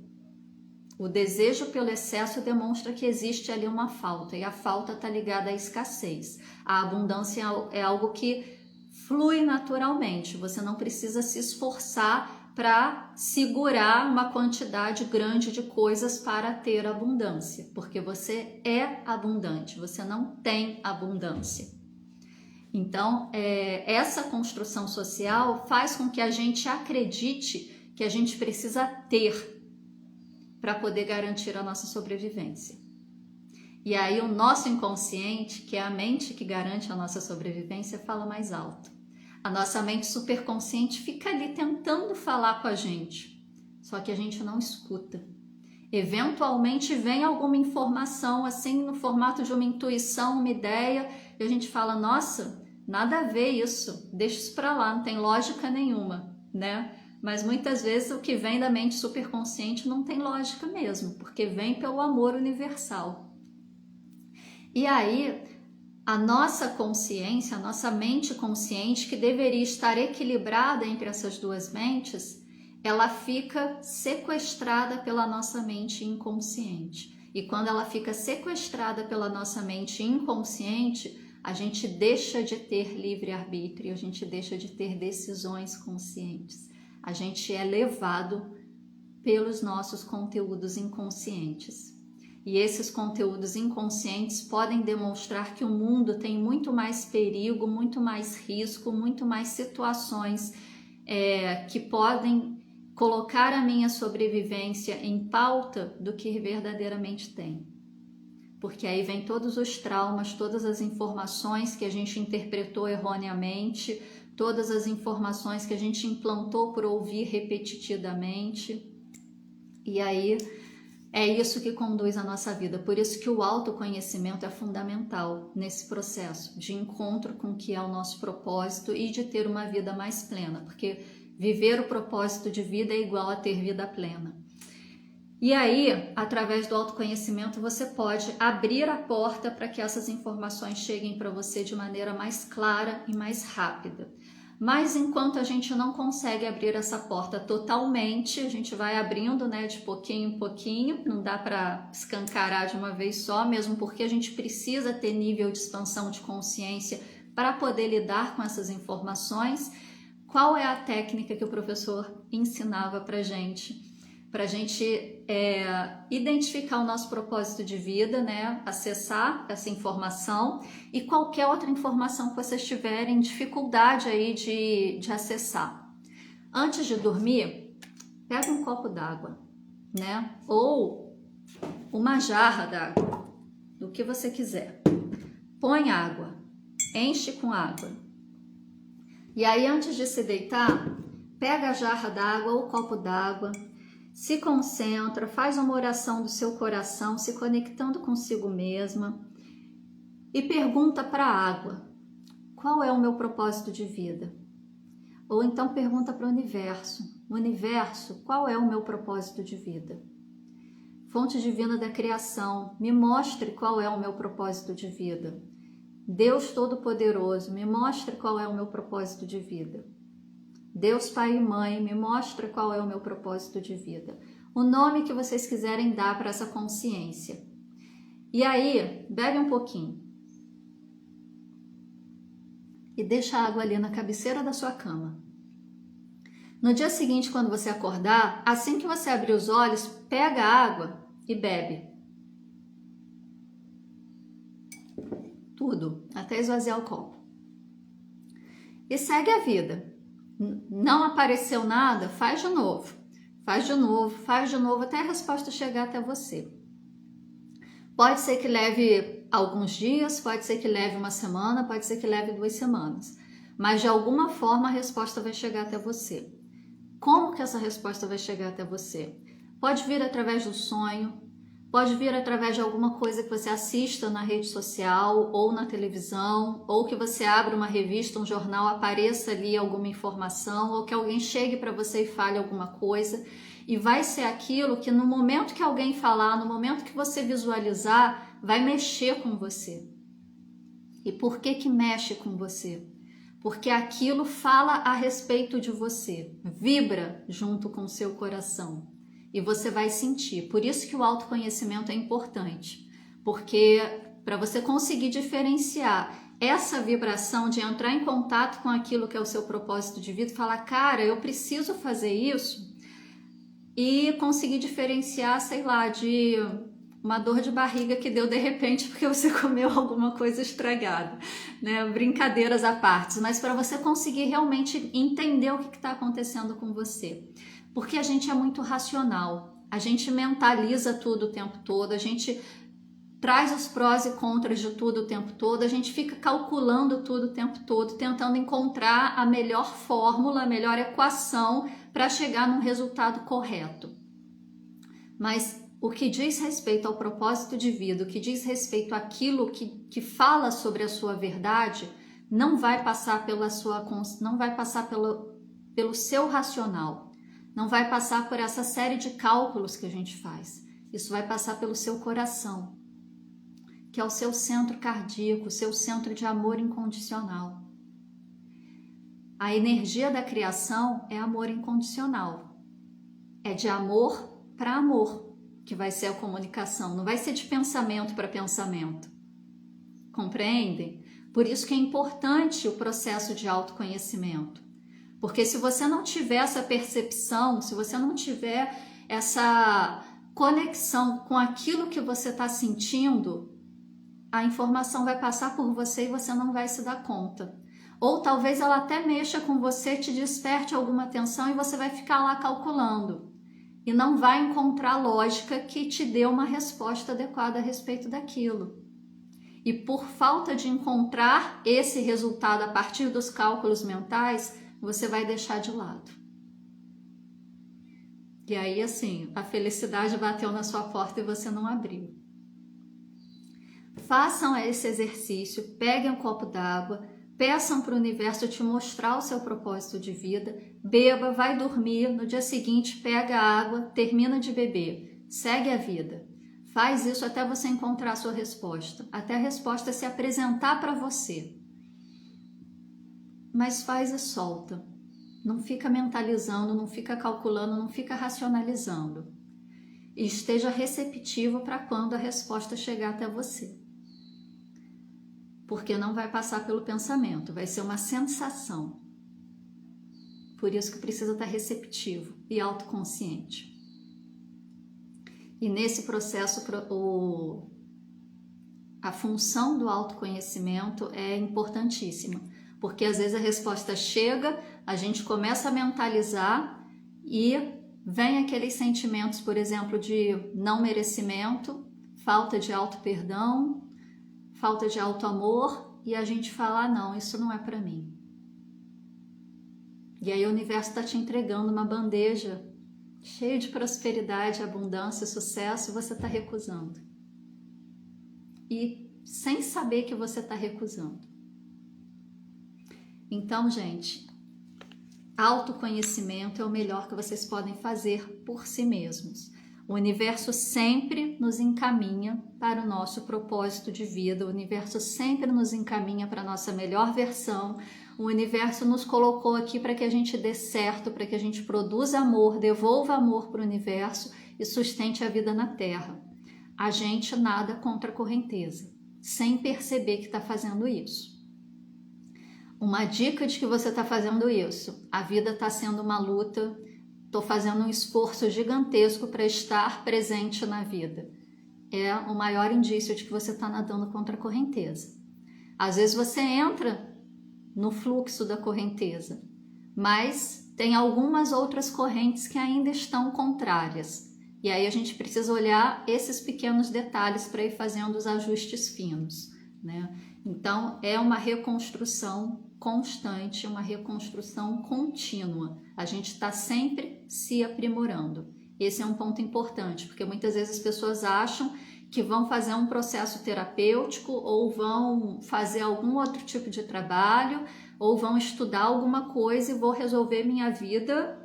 O desejo pelo excesso demonstra que existe ali uma falta, e a falta está ligada à escassez. A abundância é algo que flui naturalmente, você não precisa se esforçar para segurar uma quantidade grande de coisas para ter abundância, porque você é abundante, você não tem abundância. Então, essa construção social faz com que a gente acredite que a gente precisa ter para poder garantir a nossa sobrevivência. E aí o nosso inconsciente, que é a mente que garante a nossa sobrevivência, fala mais alto. A nossa mente superconsciente fica ali tentando falar com a gente, só que a gente não escuta. Eventualmente vem alguma informação assim no formato de uma intuição, uma ideia, e a gente fala, nossa, nada a ver isso, deixa isso para lá, não tem lógica nenhuma, né? Mas muitas vezes o que vem da mente superconsciente não tem lógica mesmo, porque vem pelo amor universal. E aí, a nossa consciência, a nossa mente consciente, que deveria estar equilibrada entre essas duas mentes, ela fica sequestrada pela nossa mente inconsciente. E quando ela fica sequestrada pela nossa mente inconsciente, a gente deixa de ter livre-arbítrio, a gente deixa de ter decisões conscientes. A gente é levado pelos nossos conteúdos inconscientes. E esses conteúdos inconscientes podem demonstrar que o mundo tem muito mais perigo, muito mais risco, muito mais situações que podem colocar a minha sobrevivência em pauta do que verdadeiramente tem. Porque aí vem todos os traumas, todas as informações que a gente interpretou erroneamente, todas as informações que a gente implantou por ouvir repetidamente. E aí é isso que conduz a nossa vida. Por isso que o autoconhecimento é fundamental nesse processo de encontro com o que é o nosso propósito e de ter uma vida mais plena, porque viver o propósito de vida é igual a ter vida plena. E aí, através do autoconhecimento, você pode abrir a porta para que essas informações cheguem para você de maneira mais clara e mais rápida. Mas enquanto a gente não consegue abrir essa porta totalmente, a gente vai abrindo, né, de pouquinho em pouquinho, não dá para escancarar de uma vez só, mesmo porque a gente precisa ter nível de expansão de consciência para poder lidar com essas informações. Qual é a técnica que o professor ensinava para gente? Para a gente identificar o nosso propósito de vida, né? Acessar essa informação e qualquer outra informação que vocês tiverem dificuldade aí de acessar. Antes de dormir, pega um copo d'água, né? Ou uma jarra d'água, do que você quiser. Põe água, enche com água. E aí, antes de se deitar, pega a jarra d'água ou o copo d'água, se concentra, faz uma oração do seu coração, se conectando consigo mesma e pergunta para a água, qual é o meu propósito de vida? Ou então pergunta para o universo, qual é o meu propósito de vida? Fonte divina da criação, me mostre qual é o meu propósito de vida. Deus Todo-Poderoso, me mostre qual é o meu propósito de vida. Deus Pai e Mãe, me mostra qual é o meu propósito de vida. O nome que vocês quiserem dar para essa consciência. E aí, bebe um pouquinho. E deixa a água ali na cabeceira da sua cama. No dia seguinte, quando você acordar, assim que você abrir os olhos, pega a água e bebe. tudo, até esvaziar o copo. E segue a vida. Não apareceu nada, faz de novo. Faz de novo, faz de novo, até a resposta chegar até você. Pode ser que leve alguns dias, pode ser que leve uma semana, pode ser que leve 2 semanas. Mas de alguma forma a resposta vai chegar até você. Como que essa resposta vai chegar até você? Pode vir através do sonho, pode vir através de alguma coisa que você assista na rede social ou na televisão, ou que você abra uma revista, um jornal, apareça ali alguma informação, ou que alguém chegue para você e fale alguma coisa. E vai ser aquilo que no momento que alguém falar, no momento que você visualizar, vai mexer com você. E por que que mexe com você? Porque aquilo fala a respeito de você, vibra junto com o seu coração. E você vai sentir. Por isso que o autoconhecimento é importante. Porque para você conseguir diferenciar essa vibração de entrar em contato com aquilo que é o seu propósito de vida e falar, cara, eu preciso fazer isso, e conseguir diferenciar, sei lá, de uma dor de barriga que deu de repente porque você comeu alguma coisa estragada, né? Brincadeiras à parte, mas para você conseguir realmente entender o que está acontecendo com você. Porque a gente é muito racional, a gente mentaliza tudo o tempo todo, a gente traz os prós e contras de tudo o tempo todo, a gente fica calculando tudo o tempo todo, tentando encontrar a melhor fórmula, a melhor equação para chegar num resultado correto. Mas o que diz respeito ao propósito de vida, o que diz respeito àquilo que fala sobre a sua verdade, não vai passar pelo seu racional. Não vai passar por essa série de cálculos que a gente faz. Isso vai passar pelo seu coração, que é o seu centro cardíaco, o seu centro de amor incondicional. A energia da criação é amor incondicional. É de amor para amor que vai ser a comunicação. Não vai ser de pensamento para pensamento. Compreendem? Por isso que é importante o processo de autoconhecimento. Porque se você não tiver essa percepção, se você não tiver essa conexão com aquilo que você está sentindo, a informação vai passar por você e você não vai se dar conta. Ou talvez ela até mexa com você, te desperte alguma atenção e você vai ficar lá calculando. E não vai encontrar lógica que te dê uma resposta adequada a respeito daquilo. E por falta de encontrar esse resultado a partir dos cálculos mentais, você vai deixar de lado. E aí, assim, a felicidade bateu na sua porta e você não abriu. Façam esse exercício, peguem um copo d'água, peçam para o universo te mostrar o seu propósito de vida, beba, vai dormir, no dia seguinte pega a água, termina de beber, segue a vida. Faz isso até você encontrar a sua resposta, até a resposta se apresentar para você. Mas faz e solta. Não fica mentalizando, não fica calculando, não fica racionalizando. E esteja receptivo para quando a resposta chegar até você. Porque não vai passar pelo pensamento, vai ser uma sensação. Por isso que precisa estar receptivo e autoconsciente. E nesse processo, a função do autoconhecimento é importantíssima. Porque às vezes a resposta chega, a gente começa a mentalizar e vem aqueles sentimentos, por exemplo, de não merecimento, falta de auto-perdão, falta de auto-amor, e a gente fala, não, isso não é para mim. E aí o universo está te entregando uma bandeja cheia de prosperidade, abundância, sucesso, e você está recusando. E sem saber que você está recusando. Então, gente, autoconhecimento é o melhor que vocês podem fazer por si mesmos. O universo sempre nos encaminha para o nosso propósito de vida, o universo sempre nos encaminha para a nossa melhor versão, o universo nos colocou aqui para que a gente dê certo, para que a gente produza amor, devolva amor para o universo e sustente a vida na Terra. A gente nada contra a correnteza, sem perceber que está fazendo isso. Uma dica de que você está fazendo isso, a vida está sendo uma luta, estou fazendo um esforço gigantesco para estar presente na vida. É o maior indício de que você está nadando contra a correnteza. Às vezes você entra no fluxo da correnteza, mas tem algumas outras correntes que ainda estão contrárias. E aí a gente precisa olhar esses pequenos detalhes para ir fazendo os ajustes finos, né? Então, é uma reconstrução constante, uma reconstrução contínua. A gente está sempre se aprimorando. Esse é um ponto importante, porque muitas vezes as pessoas acham que vão fazer um processo terapêutico ou vão fazer algum outro tipo de trabalho ou vão estudar alguma coisa e vou resolver minha vida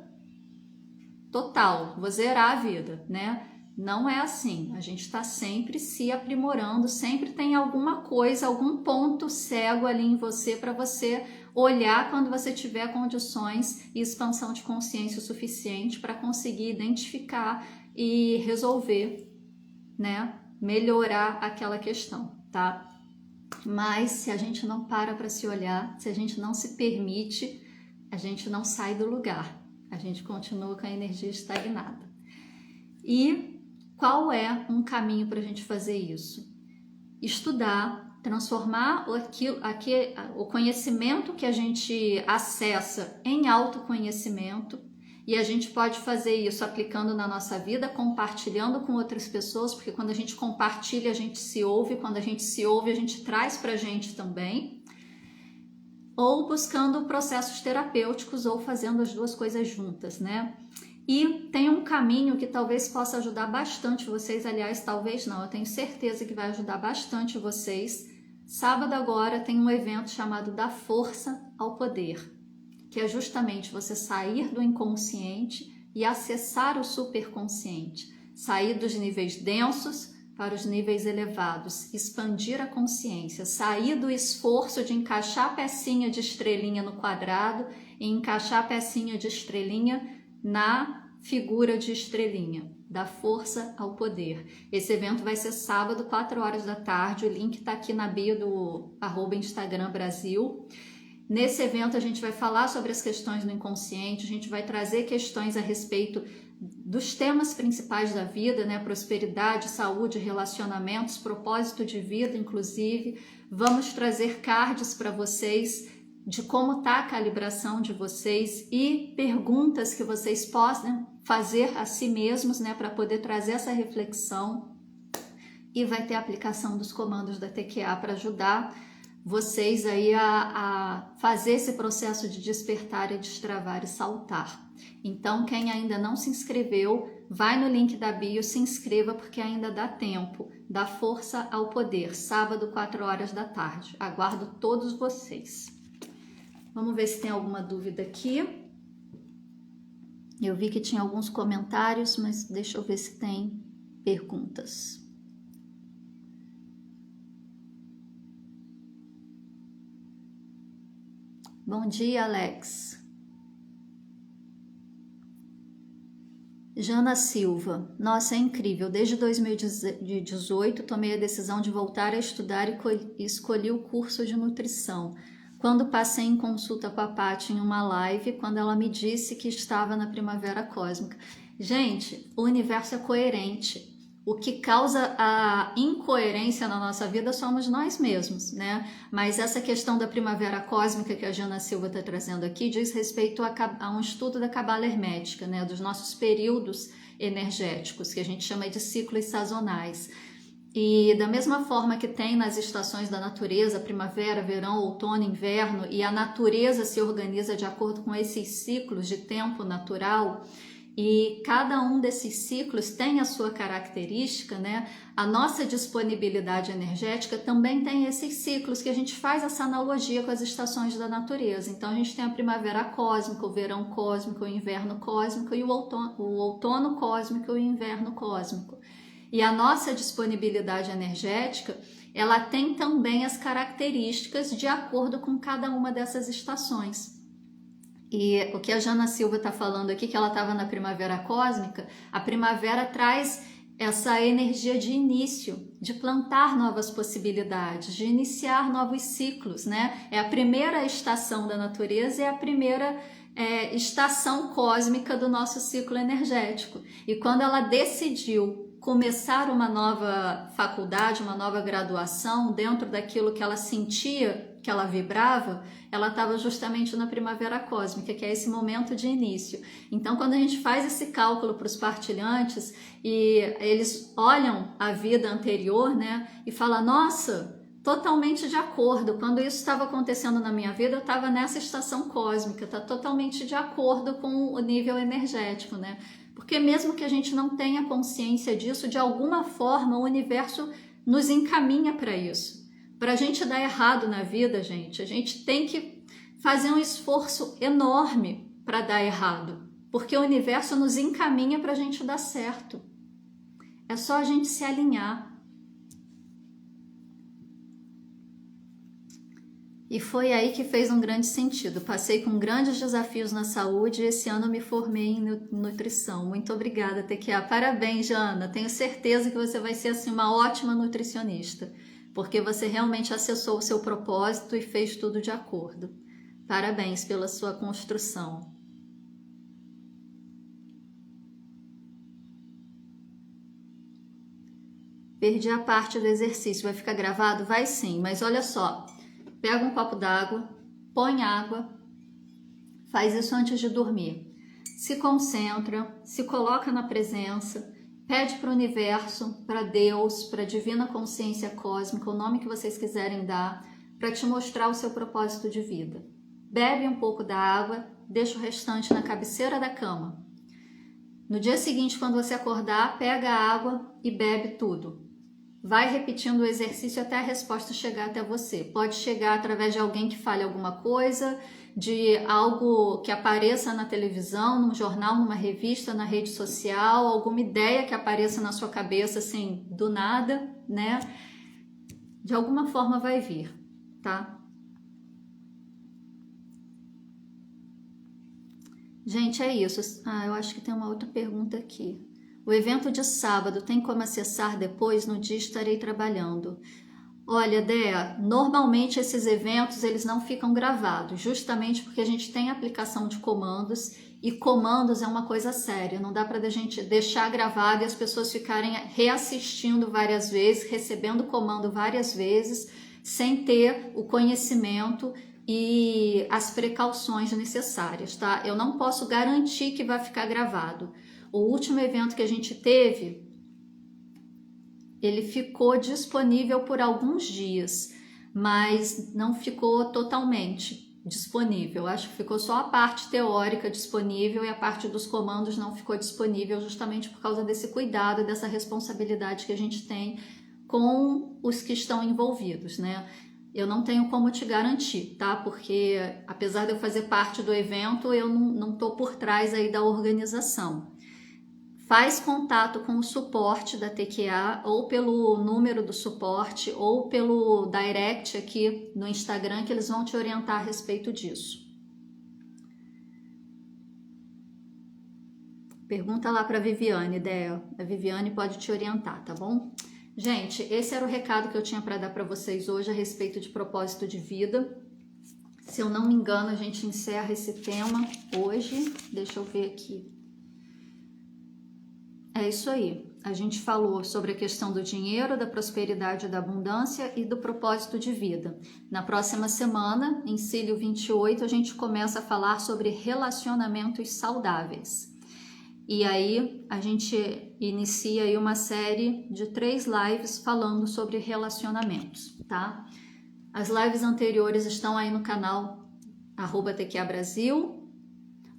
total, vou zerar a vida, né? Não é assim, a gente está sempre se aprimorando, sempre tem alguma coisa, algum ponto cego ali em você para você olhar quando você tiver condições e expansão de consciência o suficiente para conseguir identificar e resolver, né? Melhorar aquela questão, tá? Mas se a gente não para se olhar, se a gente não se permite, a gente não sai do lugar, a gente continua com a energia estagnada. E qual é um caminho para a gente fazer isso? Estudar, transformar o conhecimento que a gente acessa em autoconhecimento, e a gente pode fazer isso aplicando na nossa vida, compartilhando com outras pessoas, porque quando a gente compartilha, a gente se ouve, quando a gente se ouve, a gente traz para a gente também, ou buscando processos terapêuticos, ou fazendo as duas coisas juntas, né? E tem um caminho que talvez possa ajudar bastante vocês, aliás, talvez não, eu tenho certeza que vai ajudar bastante vocês. Sábado agora tem um evento chamado Da Força ao Poder, que é justamente você sair do inconsciente e acessar o superconsciente, sair dos níveis densos para os níveis elevados, expandir a consciência, sair do esforço de encaixar a pecinha de estrelinha no quadrado e encaixar a pecinha de estrelinha na figura de estrelinha, da força ao poder. Esse evento vai ser sábado, 4 horas da tarde, o link está aqui na bio do @Instagram Brasil. Nesse evento a gente vai falar sobre as questões do inconsciente, a gente vai trazer questões a respeito dos temas principais da vida, né? Prosperidade, saúde, relacionamentos, propósito de vida, inclusive. Vamos trazer cards para vocês de como está a calibração de vocês e perguntas que vocês possam fazer a si mesmos, né, para poder trazer essa reflexão. E vai ter a aplicação dos comandos da TQA para ajudar vocês aí a fazer esse processo de despertar e destravar e saltar. Então, quem ainda não se inscreveu, vai no link da bio, se inscreva porque ainda dá tempo. Da Força ao Poder, sábado, 4 horas da tarde. Aguardo todos vocês. Vamos ver se tem alguma dúvida aqui. Eu vi que tinha alguns comentários, mas deixa eu ver se tem perguntas. Bom dia, Alex. Jana Silva. Nossa, é incrível. Desde 2018 tomei a decisão de voltar a estudar e escolhi o curso de nutrição. Quando passei em consulta com a Paty em uma live, quando ela me disse que estava na primavera cósmica. Gente, o universo é coerente. O que causa a incoerência na nossa vida somos nós mesmos, né? Mas essa questão da primavera cósmica que a Jana Silva está trazendo aqui diz respeito a um estudo da cabala hermética, né? Dos nossos períodos energéticos, que a gente chama de ciclos sazonais. E da mesma forma que tem nas estações da natureza, primavera, verão, outono, inverno, e a natureza se organiza de acordo com esses ciclos de tempo natural, e cada um desses ciclos tem a sua característica, né? A nossa disponibilidade energética também tem esses ciclos, que a gente faz essa analogia com as estações da natureza. Então a gente tem a primavera cósmica, o verão cósmico, o inverno cósmico e o outono cósmico e o inverno cósmico. E a nossa disponibilidade energética, ela tem também as características de acordo com cada uma dessas estações. E o que a Jana Silva está falando aqui, que ela estava na primavera cósmica, a primavera traz essa energia de início, de plantar novas possibilidades, de iniciar novos ciclos, né? É a primeira estação da natureza e é a primeira estação cósmica do nosso ciclo energético. E quando ela decidiu começar uma nova faculdade, uma nova graduação, dentro daquilo que ela sentia, que ela vibrava, ela estava justamente na primavera cósmica, que é esse momento de início. Então, quando a gente faz esse cálculo para os partilhantes e eles olham a vida anterior, né, e falam, nossa, totalmente de acordo, quando isso estava acontecendo na minha vida, eu estava nessa estação cósmica, está totalmente de acordo com o nível energético, né? Porque mesmo que a gente não tenha consciência disso, de alguma forma o universo nos encaminha para isso. Para a gente dar errado na vida, gente, a gente tem que fazer um esforço enorme para dar errado, porque o universo nos encaminha para a gente dar certo. É só a gente se alinhar. E foi aí que fez um grande sentido. Passei com grandes desafios na saúde e esse ano me formei em nutrição. Muito obrigada, TQA. Parabéns, Jana. Tenho certeza que você vai ser assim, uma ótima nutricionista, porque você realmente acessou o seu propósito e fez tudo de acordo. Parabéns pela sua construção. Perdi a parte do exercício. Vai ficar gravado? Vai sim, mas olha só. Pega um copo d'água, põe água, faz isso antes de dormir. Se concentra, se coloca na presença, pede para o universo, para Deus, para a divina consciência cósmica, o nome que vocês quiserem dar, para te mostrar o seu propósito de vida. Bebe um pouco da água, deixa o restante na cabeceira da cama. No dia seguinte, quando você acordar, pega a água e bebe tudo. Vai repetindo o exercício até a resposta chegar até você. Pode chegar através de alguém que fale alguma coisa, de algo que apareça na televisão, num jornal, numa revista, na rede social, alguma ideia que apareça na sua cabeça assim, do nada, né? De alguma forma vai vir, tá? Gente, é isso. Eu acho que tem uma outra pergunta aqui. O evento de sábado tem como acessar depois? No dia estarei trabalhando. Olha, Dea, normalmente esses eventos eles não ficam gravados, justamente porque a gente tem aplicação de comandos e comandos é uma coisa séria. Não dá para a gente deixar gravado e as pessoas ficarem reassistindo várias vezes, recebendo comando várias vezes, sem ter o conhecimento e as precauções necessárias, tá? Eu não posso garantir que vai ficar gravado. O último evento que a gente teve, ele ficou disponível por alguns dias, mas não ficou totalmente disponível. Acho que ficou só a parte teórica disponível e a parte dos comandos não ficou disponível, justamente por causa desse cuidado, dessa responsabilidade que a gente tem com os que estão envolvidos, né? Eu não tenho como te garantir, tá? Porque apesar de eu fazer parte do evento, eu não tô por trás aí da organização. Faz contato com o suporte da TQA ou pelo número do suporte ou pelo direct aqui no Instagram que eles vão te orientar a respeito disso. Pergunta lá para a Viviane, Dea. A Viviane pode te orientar, tá bom? Gente, esse era o recado que eu tinha para dar para vocês hoje a respeito de propósito de vida. Se eu não me engano, a gente encerra esse tema hoje. Deixa eu ver aqui. É isso aí. A gente falou sobre a questão do dinheiro, da prosperidade, da abundância e do propósito de vida. Na próxima semana, em Cílio 28, a gente começa a falar sobre relacionamentos saudáveis. E aí a gente inicia aí uma série de 3 lives falando sobre relacionamentos, tá? As lives anteriores estão aí no canal @TQABrasil.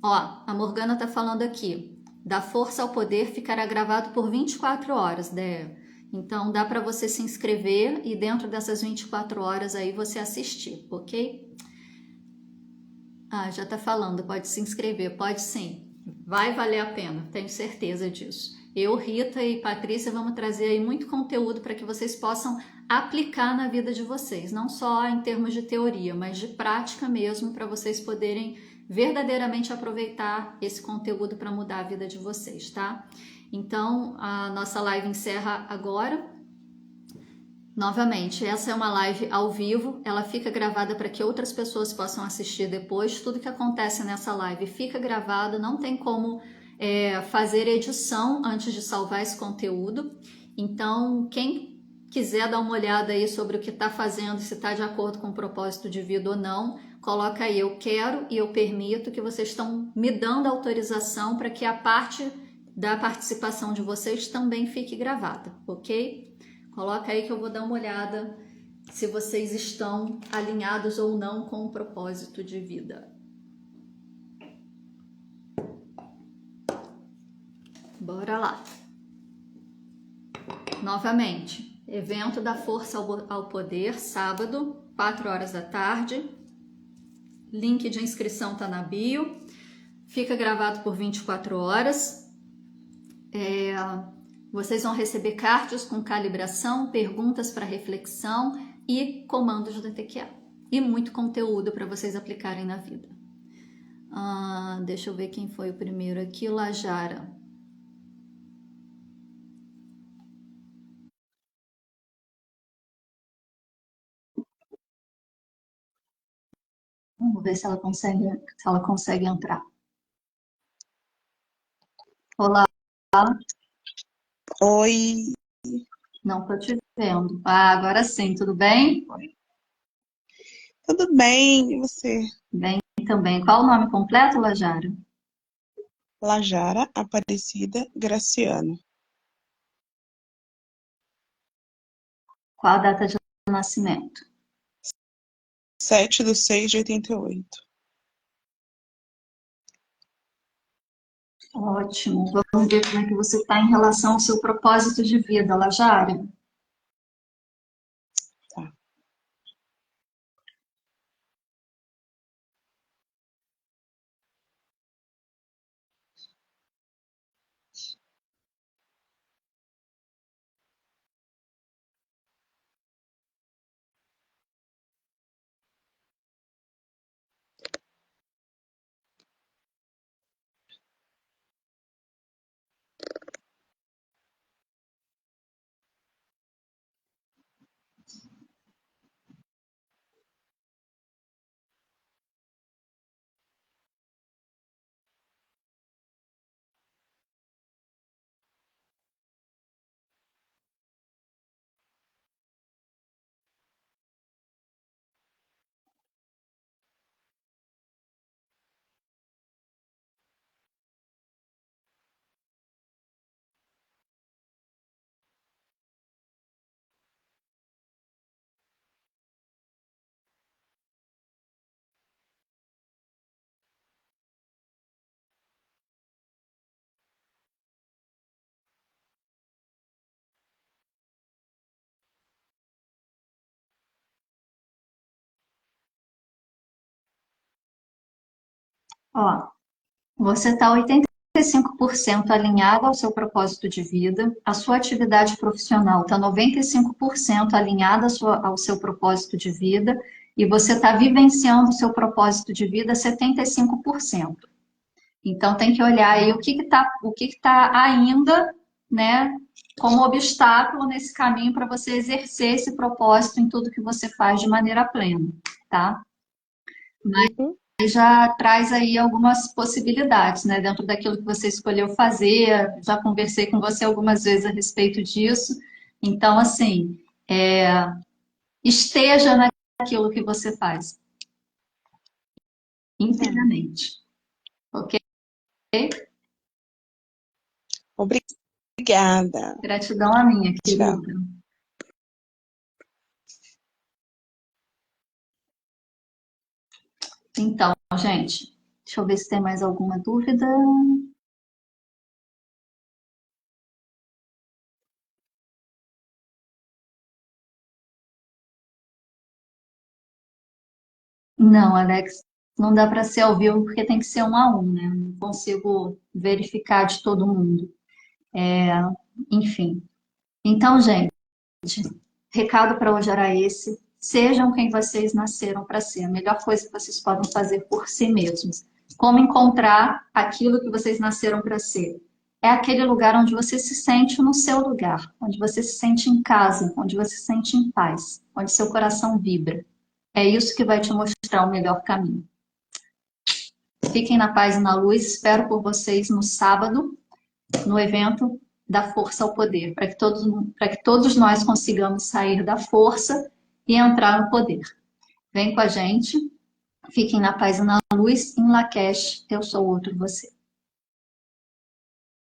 Ó, a Morgana tá falando aqui. Da força ao poder ficará gravado por 24 horas, Dea. Então dá para você se inscrever e dentro dessas 24 horas aí você assistir, ok? Já tá falando, pode se inscrever, pode sim. Vai valer a pena, tenho certeza disso. Eu, Rita e Patrícia vamos trazer aí muito conteúdo para que vocês possam aplicar na vida de vocês, não só em termos de teoria, mas de prática mesmo, para vocês poderem verdadeiramente aproveitar esse conteúdo para mudar a vida de vocês, tá? Então, a nossa live encerra agora. Novamente, essa é uma live ao vivo, ela fica gravada para que outras pessoas possam assistir depois. Tudo que acontece nessa live fica gravado, não tem como fazer edição antes de salvar esse conteúdo. Então, quem quiser dar uma olhada aí sobre o que está fazendo, se está de acordo com o propósito de vida ou não, coloca aí, eu quero e eu permito, que vocês estão me dando autorização para que a parte da participação de vocês também fique gravada, ok? Coloca aí que eu vou dar uma olhada se vocês estão alinhados ou não com o propósito de vida. Bora lá. Novamente, evento da Força ao Poder, sábado, 4 horas da tarde. Link de inscrição tá na bio. Fica gravado por 24 horas. Vocês vão receber cards com calibração, perguntas para reflexão e comandos da TQA. E muito conteúdo para vocês aplicarem na vida. Deixa eu ver quem foi o primeiro aqui. Lajara. Vamos ver se ela consegue entrar. Olá. Oi. Não tô te vendo. Agora sim, tudo bem? Tudo bem, e você? Bem também. Qual o nome completo, Lajara? Lajara Aparecida Graciano. Qual a data de nascimento? 7/6/88. Ótimo. Vamos ver como é que você está em relação ao seu propósito de vida, Lajara. Tá. Ó, você está 85% alinhado ao seu propósito de vida, a sua atividade profissional está 95% alinhada ao seu propósito de vida, e você está vivenciando o seu propósito de vida 75%. Então tem que olhar aí o que está ainda, né, como obstáculo nesse caminho para você exercer esse propósito em tudo que você faz de maneira plena, tá? Mas já traz aí algumas possibilidades, né, dentro daquilo que você escolheu fazer. Já conversei com você algumas vezes a respeito disso. Então, assim, esteja naquilo que você faz inteiramente, ok? Obrigada. Gratidão a minha, querida. Tchau. Então, gente, deixa eu ver se tem mais alguma dúvida. Não, Alex, não dá para ser ao vivo porque tem que ser 1 a 1, né? Não consigo verificar de todo mundo. Enfim. Então, gente, recado para hoje era esse. Sejam quem vocês nasceram para ser. A melhor coisa que vocês podem fazer por si mesmos. Como encontrar aquilo que vocês nasceram para ser? É aquele lugar onde você se sente no seu lugar, onde você se sente em casa, onde você se sente em paz, onde seu coração vibra. É isso que vai te mostrar o melhor caminho. Fiquem na paz e na luz. Espero por vocês no sábado, no evento da Força ao Poder, para que todos nós consigamos sair da força e entrar no poder. Vem com a gente. Fiquem na paz e na luz. Em Lakesh, eu sou outro você.